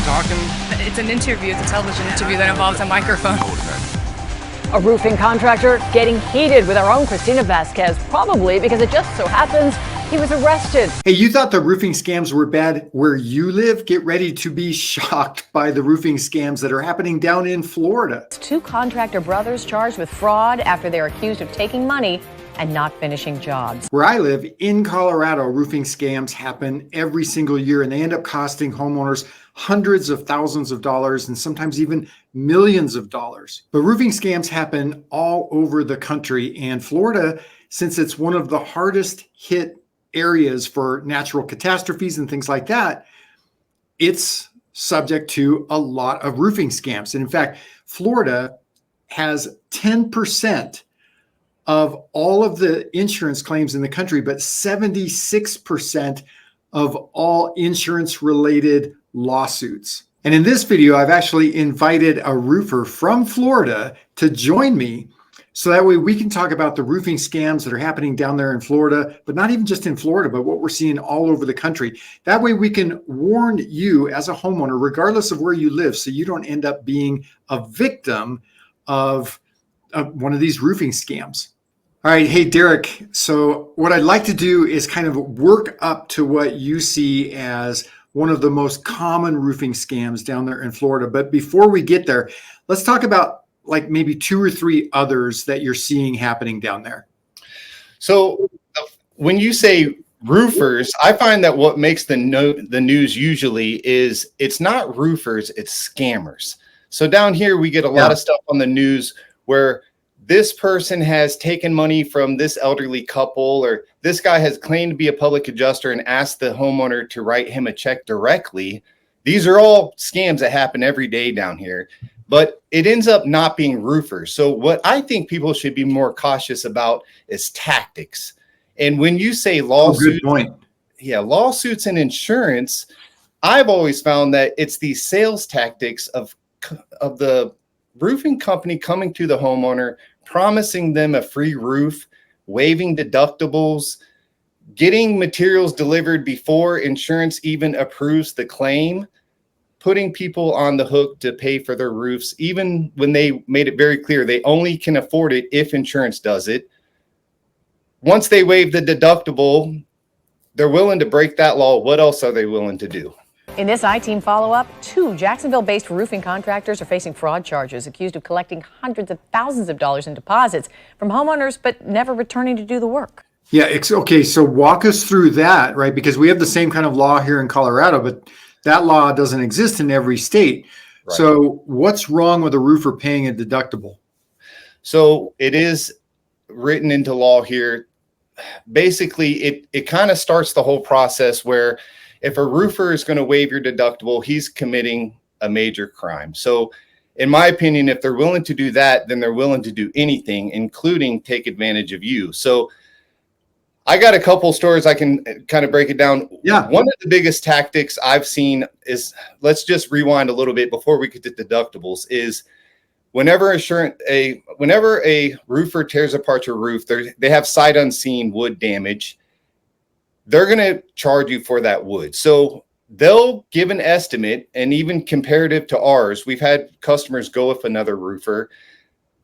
talking? It's an interview. It's a television interview that involves a microphone. A roofing contractor getting heated with our own Christina Vasquez, probably because it just so happens he was arrested. Hey, you thought the roofing scams were bad where you live? Get ready to be shocked by the roofing scams that are happening down in Florida. Two contractor brothers charged with fraud after they're accused of taking money and not finishing jobs. Where I live in Colorado, roofing scams happen every single year, and they end up costing homeowners hundreds of thousands of dollars and sometimes even millions of dollars. But roofing scams happen all over the country, and Florida, since it's one of the hardest hit areas for natural catastrophes and things like that, it's subject to a lot of roofing scams. And in fact, Florida has 10% of all of the insurance claims in the country, but 76% of all insurance-related lawsuits. And in this video, I've actually invited a roofer from Florida to join me, so that way we can talk about the roofing scams that are happening down there in Florida, but not even just in Florida, but what we're seeing all over the country. That way we can warn you as a homeowner, regardless of where you live, so you don't end up being a victim of one of these roofing scams. All right. Hey, Derek. So what I'd like to do is kind of work up to what you see as one of the most common roofing scams down there in Florida. But before we get there, let's talk about like maybe two or three others that you're seeing happening down there. So when you say roofers, I find that what makes the news usually is it's not roofers, it's scammers. So down here, we get a lot of stuff on the news where this person has taken money from this elderly couple, or this guy has claimed to be a public adjuster and asked the homeowner to write him a check directly. These are all scams that happen every day down here, but it ends up not being roofers. So what I think people should be more cautious about is tactics. And when you say lawsuits, lawsuits and insurance, I've always found that it's these sales tactics of the roofing company coming to the homeowner, promising them a free roof, waiving deductibles, getting materials delivered before insurance even approves the claim, putting people on the hook to pay for their roofs, even when they made it very clear they only can afford it if insurance does it. Once they waive the deductible, they're willing to break that law. What else are they willing to do? In this I-Team follow-up, two Jacksonville-based roofing contractors are facing fraud charges, accused of collecting hundreds of thousands of dollars in deposits from homeowners, but never returning to do the work. Yeah, okay. So walk us through that, right? Because we have the same kind of law here in Colorado, but that law doesn't exist in every state. Right. So what's wrong with a roofer paying a deductible? So it is written into law here. Basically, it kind of starts the whole process where if a roofer is going to waive your deductible, he's committing a major crime. So in my opinion, if they're willing to do that, then they're willing to do anything, including take advantage of you. So I got a couple stories I can kind of break it down. Yeah. One of the biggest tactics I've seen is, let's just rewind a little bit before we get to deductibles, is whenever a roofer tears apart your roof, they have sight unseen wood damage. They're going to charge you for that wood. So they'll give an estimate, and even comparative to ours, we've had customers go with another roofer.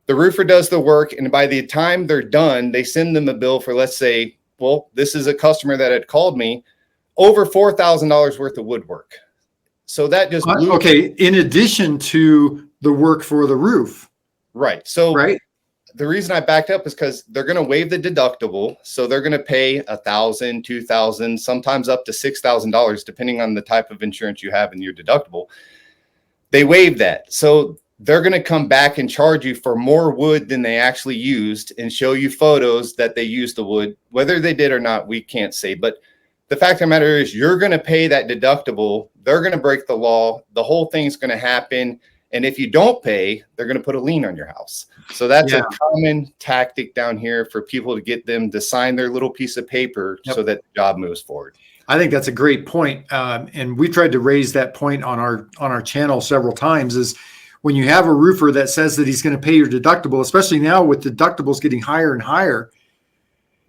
The roofer does the work, and by the time they're done, they send them a bill for, let's say, well, this is a customer that had called me, over $4,000 worth of woodwork. So that just okay. In addition to the work for the roof. Right. So the reason I backed up is because they're going to waive the deductible. So they're going to pay $1,000, $2,000, sometimes up to $6,000, depending on the type of insurance you have in your deductible. They waive that. So they're going to come back and charge you for more wood than they actually used and show you photos that they used the wood. Whether they did or not, we can't say. But the fact of the matter is, you're going to pay that deductible. They're going to break the law. The whole thing's going to happen. And if you don't pay, they're going to put a lien on your house. So that's a common tactic down here for people to get them to sign their little piece of paper so that the job moves forward. I think that's a great point. And we tried to raise that point on our channel several times, is when you have a roofer that says that he's going to pay your deductible, especially now with deductibles getting higher and higher,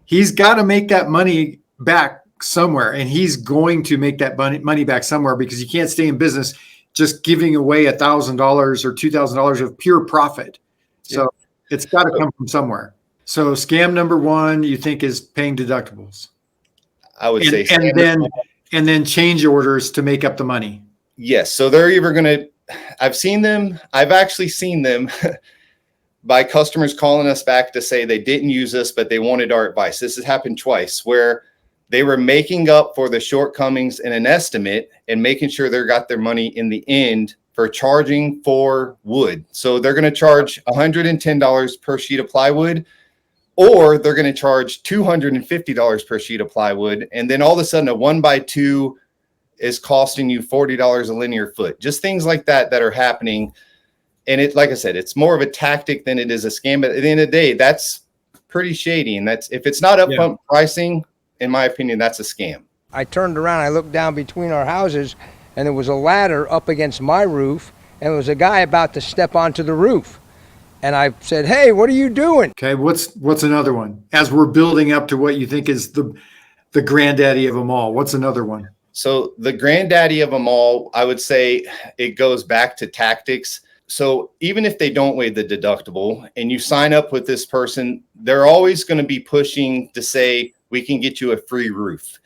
he's got to make that money back somewhere. And he's going to make that money back somewhere, because you can't stay in business just giving away $1,000 or $2,000 of pure profit. So it's got to come from somewhere. So scam number one, you think, is paying deductibles. I would say, and then change orders to make up the money. Yes. So they're either going to, I've actually seen them by customers calling us back to say they didn't use us, but they wanted our advice. This has happened twice, where they were making up for the shortcomings in an estimate and making sure they got their money in the end for charging for wood. So they're going to charge $110 per sheet of plywood, or they're going to charge $250 per sheet of plywood. And then all of a sudden a 1x2 is costing you $40 a linear foot. Just things like that are happening. And it, like I said, it's more of a tactic than it is a scam. But at the end of the day, that's pretty shady. And that's, if it's not upfront pricing, in my opinion, that's a scam. I turned around, I looked down between our houses, and there was a ladder up against my roof, and there was a guy about to step onto the roof. And I said, "Hey, what are you doing?" Okay, what's another one? As we're building up to what you think is the granddaddy of them all, what's another one? So the granddaddy of them all, I would say it goes back to tactics. So even if they don't waive the deductible and you sign up with this person, they're always going to be pushing to say, we can get you a free roof.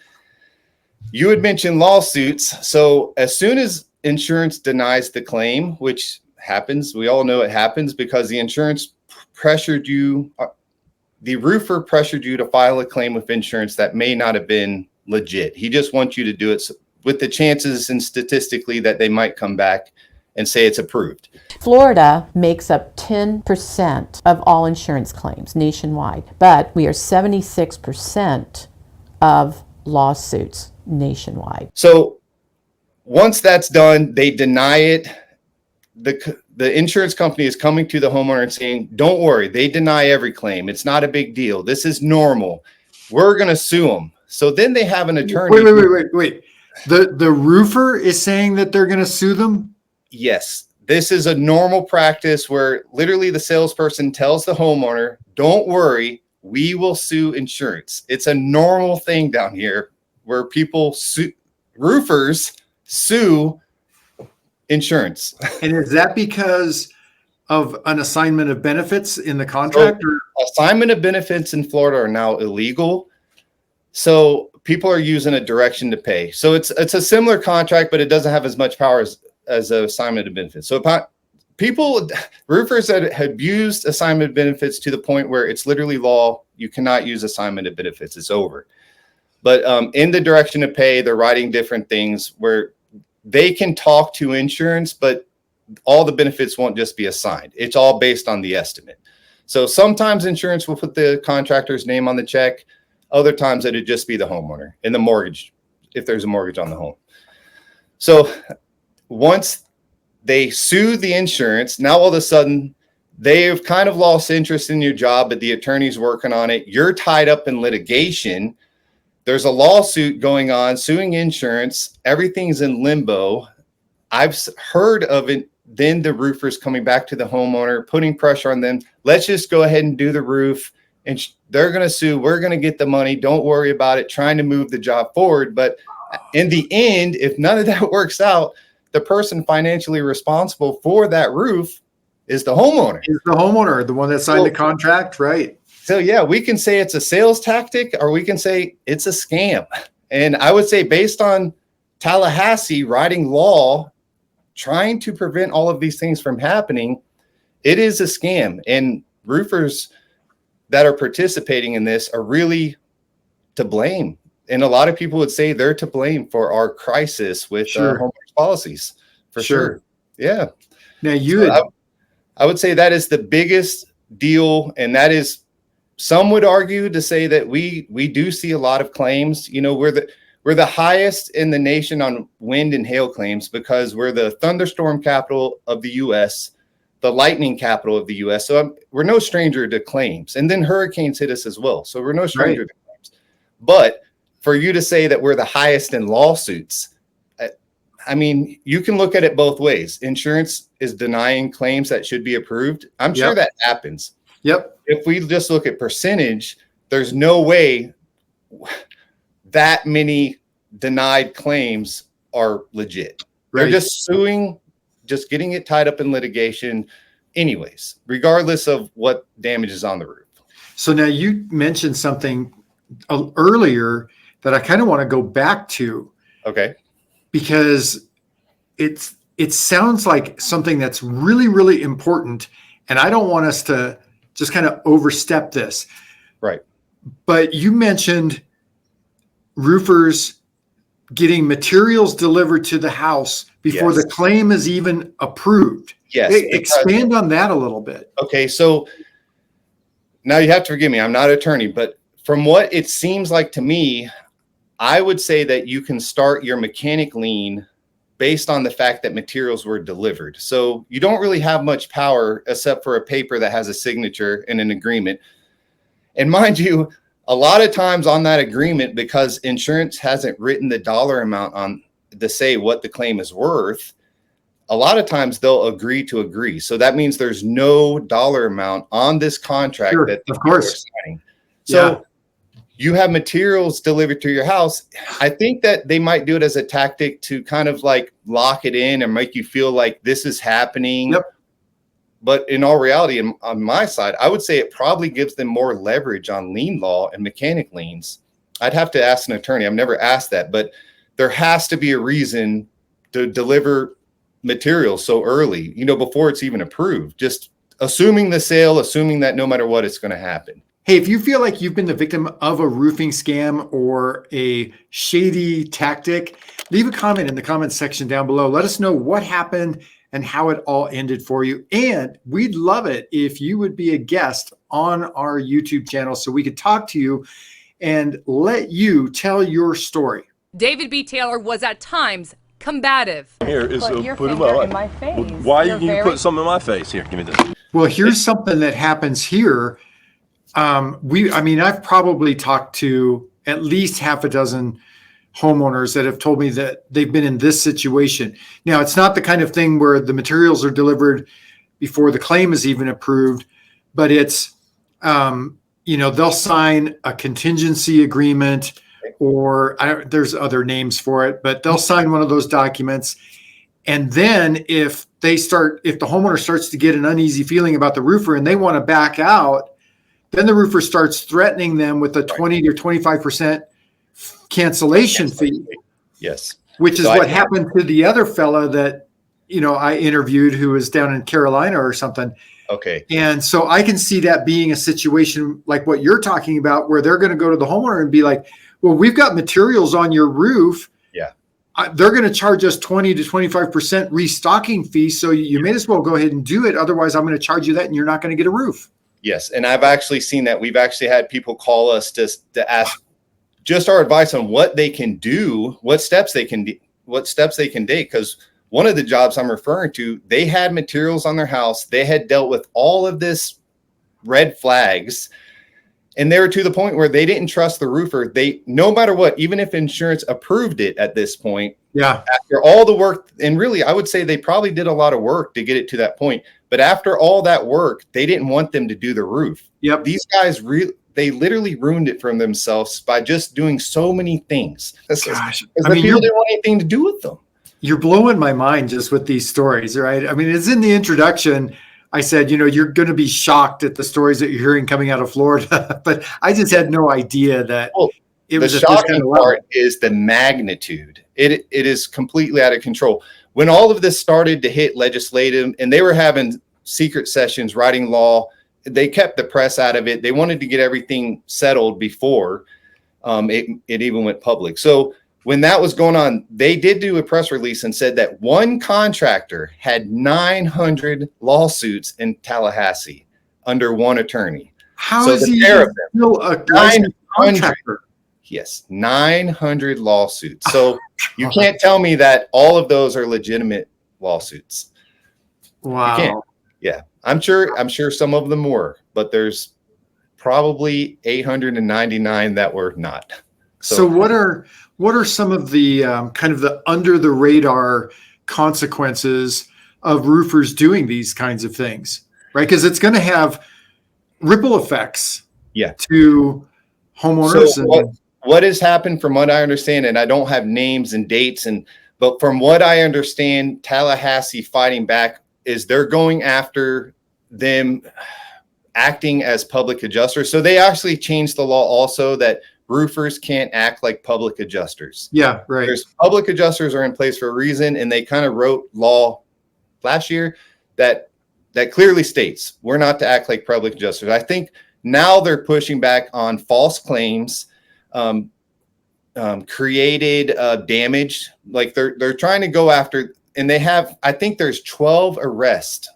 You had mentioned lawsuits. So as soon as insurance denies the claim, which happens, we all know it happens because the insurance pressured you, the roofer pressured you to file a claim with insurance that may not have been legit. He just wants you to do it with the chances and statistically that they might come back and say it's approved. Florida makes up 10% of all insurance claims nationwide, but we are 76% of lawsuits nationwide. So once that's done, they deny it. The insurance company is coming to the homeowner and saying, don't worry, they deny every claim. It's not a big deal. This is normal. We're going to sue them. So then they have an attorney. Wait. The roofer is saying that they're going to sue them? Yes. This is a normal practice where literally the salesperson tells the homeowner, don't worry, we will sue insurance. It's a normal thing down here where people roofers sue insurance. And is that because of an assignment of benefits in the contract? So, assignment of benefits in Florida are now illegal. So people are using a direction to pay. So it's a similar contract, but it doesn't have as much power as an assignment of benefits. So roofers that have abused assignment of benefits to the point where it's literally law, you cannot use assignment of benefits. It's over. But in the direction to pay, they're writing different things where they can talk to insurance, but all the benefits won't just be assigned. It's all based on the estimate. So sometimes insurance will put the contractor's name on the check. Other times it'd just be the homeowner and the mortgage, if there's a mortgage on the home. So once they sue the insurance, now all of a sudden they've kind of lost interest in your job, but the attorney's working on it. You're tied up in litigation. There's a lawsuit going on, suing insurance. Everything's in limbo. I've heard of it. Then the roofers coming back to the homeowner, putting pressure on them. Let's just go ahead and do the roof. And they're going to sue. We're going to get the money. Don't worry about it. Trying to move the job forward. But in the end, if none of that works out, the person financially responsible for that roof is the homeowner. Is the homeowner, the one that signed the contract, right? So yeah, we can say it's a sales tactic or we can say it's a scam. And I would say based on Tallahassee writing law, trying to prevent all of these things from happening, it is a scam. And roofers that are participating in this are really to blame. And a lot of people would say they're to blame for our crisis with homeowners policies, for sure. Yeah. Now I would say that is the biggest deal. And that is, some would argue to say that we do see a lot of claims. You know, we're the highest in the nation on wind and hail claims because we're the thunderstorm capital of the U.S., the lightning capital of the U.S. So we're no stranger to claims. And then hurricanes hit us as well. So we're no stranger to claims. But for you to say that we're the highest in lawsuits, I mean, you can look at it both ways. Insurance is denying claims that should be approved. I'm sure that happens. Yep. If we just look at percentage, there's no way that many denied claims are legit. They're just suing just getting it tied up in litigation anyways, regardless of what damage is on the roof. So now you mentioned something earlier that I kind of want to go back to. Okay. Because it sounds like something that's really, really important. And I don't want us to just kind of overstep this. Right. But you mentioned roofers getting materials delivered to the house before the claim is even approved. Yes. Expand on that a little bit. Okay. So now you have to forgive me. I'm not an attorney, but from what it seems like to me, I would say that you can start your mechanic lien based on the fact that materials were delivered. So you don't really have much power except for a paper that has a signature and an agreement. And mind you, a lot of times on that agreement, because insurance hasn't written the dollar amount on to say what the claim is worth, a lot of times they'll agree to agree. So that means there's no dollar amount on this contract that of course are signing. So you have materials delivered to your house. I think that they might do it as a tactic to kind of like lock it in and make you feel like this is happening. Yep. But in all reality, on my side, I would say it probably gives them more leverage on lien law and mechanic liens. I'd have to ask an attorney. I've never asked that, but there has to be a reason to deliver materials so early, before it's even approved. Just assuming the sale, assuming that no matter what, it's going to happen. Hey, if you feel like you've been the victim of a roofing scam or a shady tactic, leave a comment in the comments section down below. Let us know what happened and how it all ended for you. And we'd love it if you would be a guest on our YouTube channel so we could talk to you and let you tell your story. David B. Taylor was at times combative. Here is Put your put finger in my face. Why You're you very- put something in my face? Here, give me this. Well, here's something that happens here. I've probably talked to at least half a dozen homeowners that have told me that they've been in this situation. Now, it's not the kind of thing where the materials are delivered before the claim is even approved, but it's, they'll sign a contingency agreement or there's other names for it, but they'll sign one of those documents. And then if the homeowner starts to get an uneasy feeling about the roofer and they want to back out, then the roofer starts threatening them with a 20 or 25% cancellation fee. Yes. Which is what happened to the other fella that, I interviewed who was down in Carolina or something. Okay. And so I can see that being a situation like what you're talking about, where they're going to go to the homeowner and be like, well, we've got materials on your roof. Yeah. They're going to charge us 20 to 25% restocking fee. So you may as well go ahead and do it. Otherwise, I'm going to charge you that and you're not going to get a roof. Yes. And I've actually seen that. We've actually had people call us to ask just our advice on what they can do, what steps they can take. Because one of the jobs I'm referring to, they had materials on their house. They had dealt with all of this red flags. And they were to the point where they didn't trust the roofer. No matter what, even if insurance approved it at this point, after all the work, and really, I would say they probably did a lot of work to get it to that point. But after all that work, they didn't want them to do the roof. Yep. These guys they literally ruined it for themselves by just doing so many things. Gosh, people didn't want anything to do with them. You're blowing my mind just with these stories, right? I mean, it's in the introduction. I said, you're going to be shocked at the stories that you're hearing coming out of Florida, but I just had no idea that it was the at this shocking kind of level. part is the magnitude. It is completely out of control. When all of this started to hit legislative and they were having secret sessions, writing law, they kept the press out of it. They wanted to get everything settled before it even went public. So when that was going on, they did do a press release and said that one contractor had 900 lawsuits in Tallahassee under one attorney. How So is the he pair of still a licensed 900. contractor? Yes, 900 lawsuits. So you can't tell me that all of those are legitimate lawsuits. Wow. You can't. Yeah, I'm sure some of them were, but there's probably 899 that were not. So what are some of the kind of the under the radar consequences of roofers doing these kinds of things, right? Because it's going to have ripple effects to homeowners. So what has happened from what I understand, and I don't have names and dates, But from what I understand, Tallahassee fighting back is they're going after them acting as public adjusters. So they actually changed the law also that roofers can't act like public adjusters. Yeah, right. There's public adjusters are in place for a reason, and they kind of wrote law last year that clearly states we're not to act like public adjusters. I think now they're pushing back on false claims, created damage. Like they're trying to go after, and they have, I think there's 12 arrests.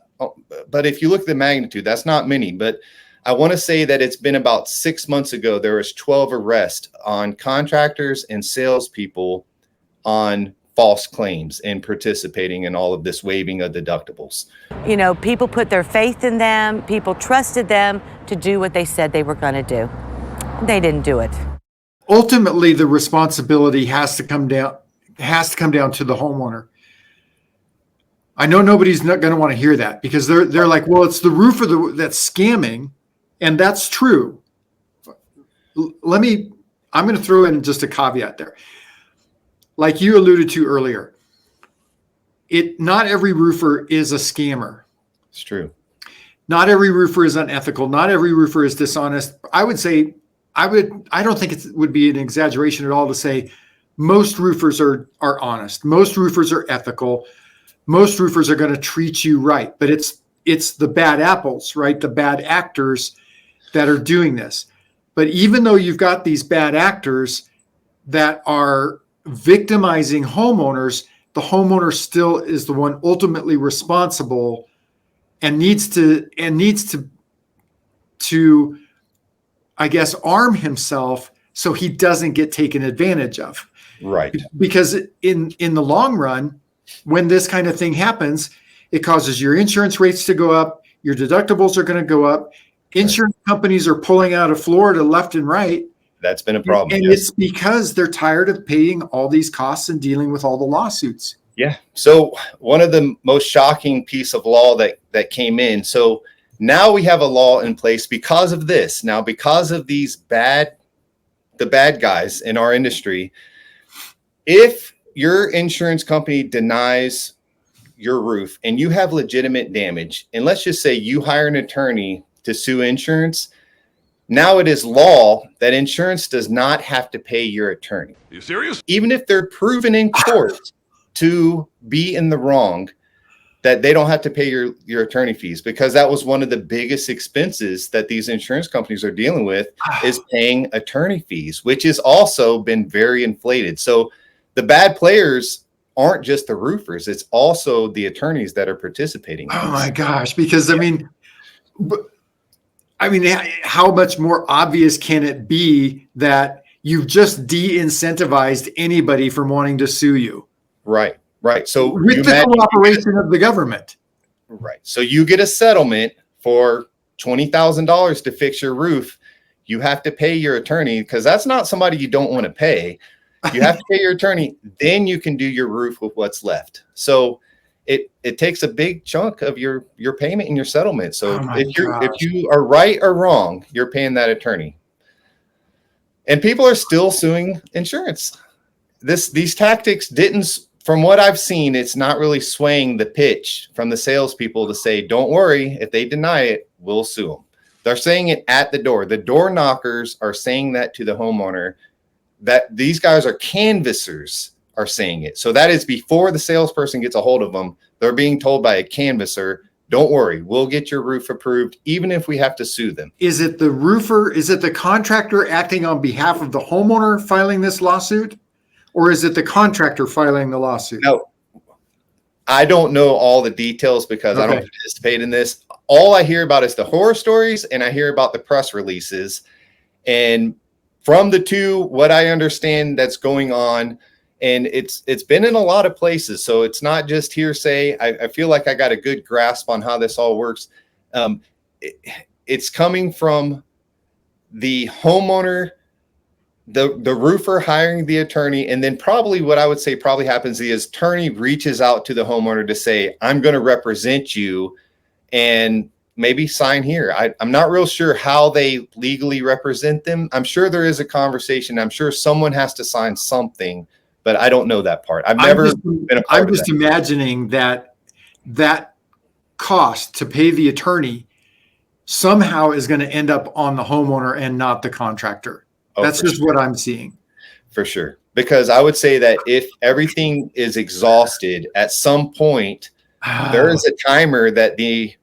But if you look at the magnitude, that's not many. But I want to say that it's been about 6 months ago, there was 12 arrests on contractors and salespeople on false claims and participating in all of this waiving of deductibles. You know, people put their faith in them. People trusted them to do what they said they were going to do. They didn't do it. Ultimately, the responsibility has to come down to the homeowner. I know nobody's not going to want to hear that because they're like, well, it's the roofer that's scamming, and that's true. I'm going to throw in just a caveat there. Like you alluded to earlier, not every roofer is a scammer. It's true. Not every roofer is unethical. Not every roofer is dishonest. I don't think it would be an exaggeration at all to say most roofers are honest. Most roofers are ethical. Most roofers are going to treat you right, but it's the bad apples, right? The bad actors that are doing this. But even though you've got these bad actors that are victimizing homeowners, the homeowner still is the one ultimately responsible and needs to I guess arm himself so he doesn't get taken advantage of. Right. Because in the long run, when this kind of thing happens, it causes your insurance rates to go up. Your deductibles are going to go up. Insurance companies are pulling out of Florida left and right. That's been a problem. And it's because they're tired of paying all these costs and dealing with all the lawsuits. Yeah. So one of the most shocking piece of law that came in. So now we have a law in place because of this. Now, because of the bad guys in our industry, if your insurance company denies your roof and you have legitimate damage, and let's just say you hire an attorney to sue insurance, now it is law that insurance does not have to pay your attorney. Are you serious? Even if they're proven in court to be in the wrong, that they don't have to pay your attorney fees, because that was one of the biggest expenses that these insurance companies are dealing with is paying attorney fees, which has also been very inflated. So the bad players aren't just the roofers. It's also the attorneys that are participating. Oh my gosh. Because I mean, how much more obvious can it be that you've just de-incentivized anybody from wanting to sue you? Right. So with the cooperation of the government. Right. So you get a settlement for $20,000 to fix your roof. You have to pay your attorney, because that's not somebody you don't want to pay. You have to pay your attorney, then you can do your roof with what's left. So it takes a big chunk of your payment and your settlement. So if you are right or wrong, you're paying that attorney. And people are still suing insurance. These tactics didn't, from what I've seen, it's not really swaying the pitch from the salespeople to say, don't worry, if they deny it, we'll sue them. They're saying it at the door. The door knockers are saying that to the homeowner. That these guys are canvassers are saying it. So that is before the salesperson gets a hold of them. They're being told by a canvasser, don't worry, we'll get your roof approved, even if we have to sue them. Is it the roofer? Is it the contractor acting on behalf of the homeowner filing this lawsuit? Or is it the contractor filing the lawsuit? No, I don't know all the details because I don't participate in this. All I hear about is the horror stories, and I hear about the press releases. And from the two, what I understand that's going on, and it's been in a lot of places, so it's not just hearsay. I feel like I got a good grasp on how this all works. It's coming from the homeowner, the roofer hiring the attorney, and then probably what I would say probably happens, the attorney reaches out to the homeowner to say, I'm going to represent you, and maybe sign here. I'm not real sure how they legally represent them. I'm sure there is a conversation. I'm sure someone has to sign something but I don't know that part. I've I'm never just, been a part I'm of just that. imagining that cost to pay the attorney somehow is going to end up on the homeowner and not the contractor. Oh, That's for just sure. what I'm seeing. For sure. Because I would say that if everything is exhausted at some point, there is a timer that the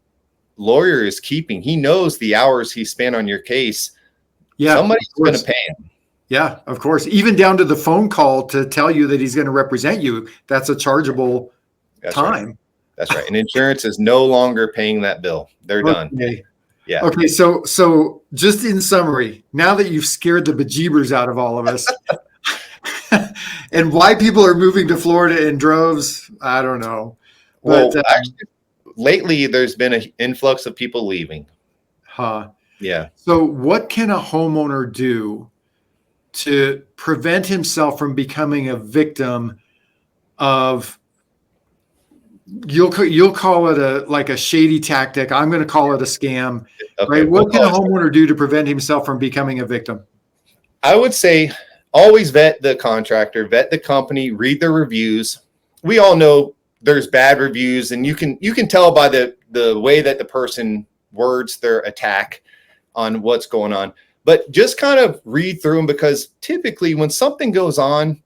lawyer is keeping. He knows the hours he spent on your case. Yeah, Somebody's of going to course. pay him. Yeah, of course. Even down to the phone call to tell you that he's going to represent you. That's a chargeable That's time. right. That's right. And insurance is no longer paying that bill. They're done. Okay. Yeah. Okay. So just in summary, now that you've scared the bejeebers out of all of us, and why people are moving to Florida in droves, I don't know. Well, But actually, lately there's been an influx of people leaving. Yeah. So what can a homeowner do to prevent himself from becoming a victim of, you'll call it a shady tactic. I'm going to call it a scam, Okay. right? What can a homeowner do to prevent himself from becoming a victim? I would say always vet the contractor, vet the company, read the reviews. We all know there's bad reviews, and you can tell by the way that the person words their attack on what's going on. But just kind of read through them, because typically when something goes on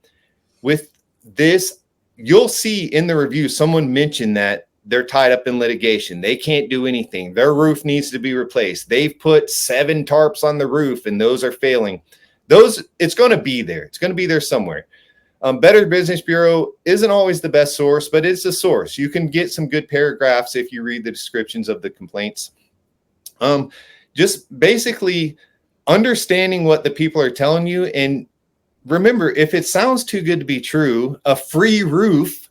with this, you'll see in the review someone mentioned that they're tied up in litigation. They can't do anything. Their roof needs to be replaced. They've put 7 tarps on the roof and those are failing. It's going to be there. It's going to be there somewhere. Better Business Bureau isn't always the best source, but it's a source. You can get some good paragraphs if you read the descriptions of the complaints. Just basically understanding what the people are telling you. And remember, if it sounds too good to be true, a free roof,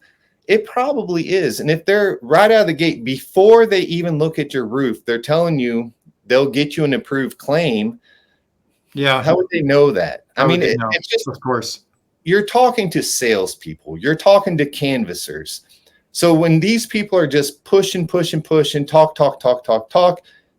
it probably is. And if they're right out of the gate, before they even look at your roof, they're telling you they'll get you an approved claim. Yeah. How would they know that? I mean, it's just, of course, you're talking to salespeople, you're talking to canvassers. So when these people are just pushing, talk,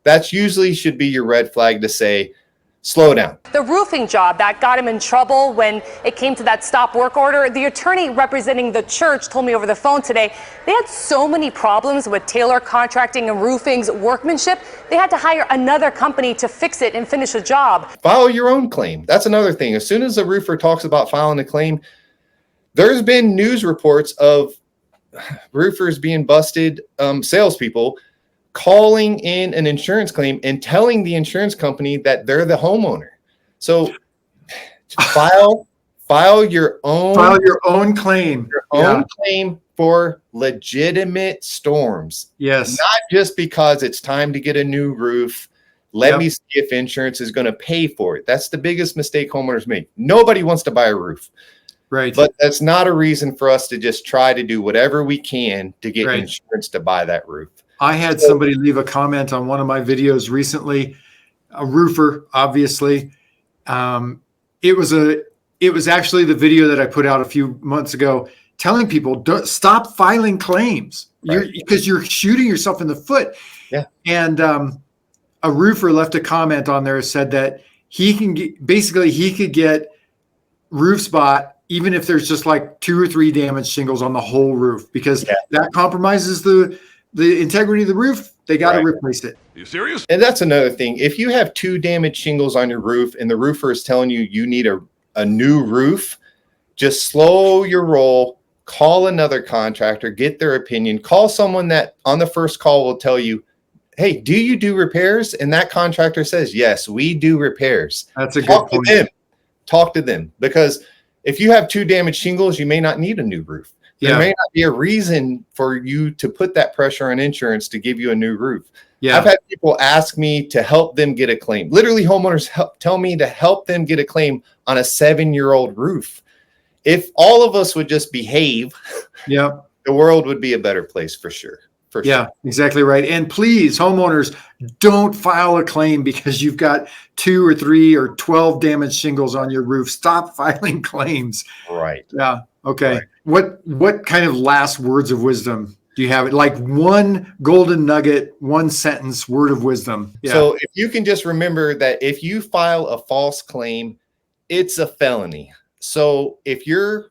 that's usually should be your red flag to say, slow down. The roofing job that got him in trouble when it came to that stop work order, the attorney representing the church told me over the phone today, they had so many problems with Taylor Contracting and Roofing's workmanship, they had to hire another company to fix it and finish the job. File your own claim. That's another thing. As soon as a roofer talks about filing a claim, there's been news reports of roofers being busted, salespeople calling in an insurance claim and telling the insurance company that they're the homeowner. So file your own claim. Claim for legitimate storms. Yes. Not just because it's time to get a new roof. Let me see if insurance is going to pay for it. That's the biggest mistake homeowners make. Nobody wants to buy a roof. Right. But that's not a reason for us to just try to do whatever we can to get insurance to buy that roof. I had somebody leave a comment on one of my videos recently, a roofer, obviously. It was actually the video that I put out a few months ago telling people, don't stop filing claims because you're shooting yourself in the foot. Yeah. And a roofer left a comment on there, said that he could get roof spot even if there's just like 2 or 3 damaged shingles on the whole roof, because that compromises the integrity of the roof. They got to replace it. Are you serious? And that's another thing. If you have 2 damaged shingles on your roof and the roofer is telling you you need a new roof, just slow your roll, call another contractor, get their opinion, call someone that on the first call will tell you, hey, do you do repairs? And that contractor says, yes, we do repairs. That's a good point. Talk to them, because if you have 2 damaged shingles, you may not need a new roof. There may not be a reason for you to put that pressure on insurance to give you a new roof. Yeah. I've had people ask me to help them get a claim. Literally, homeowners tell me to help them get a claim on a 7-year-old roof. If all of us would just behave, the world would be a better place for sure. Yeah, exactly right. And please, homeowners, don't file a claim because you've got 2 or 3 or 12 damaged shingles on your roof. Stop filing claims. Right. Yeah. Okay. Right. What kind of last words of wisdom do you have? Like one golden nugget, one sentence word of wisdom. Yeah. So if you can just remember that if you file a false claim, it's a felony. So if you're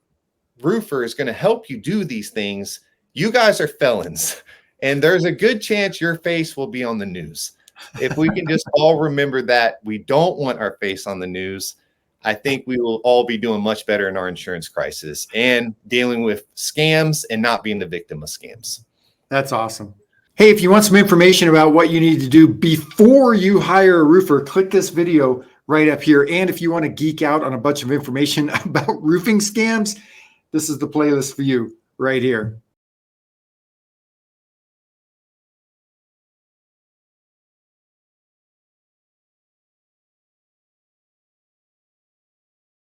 roofer is going to help you do these things, you guys are felons. And there's a good chance your face will be on the news. If we can just all remember that we don't want our face on the news, I think we will all be doing much better in our insurance crisis and dealing with scams and not being the victim of scams. That's awesome. Hey, if you want some information about what you need to do before you hire a roofer, click this video right up here. And if you want to geek out on a bunch of information about roofing scams, this is the playlist for you right here.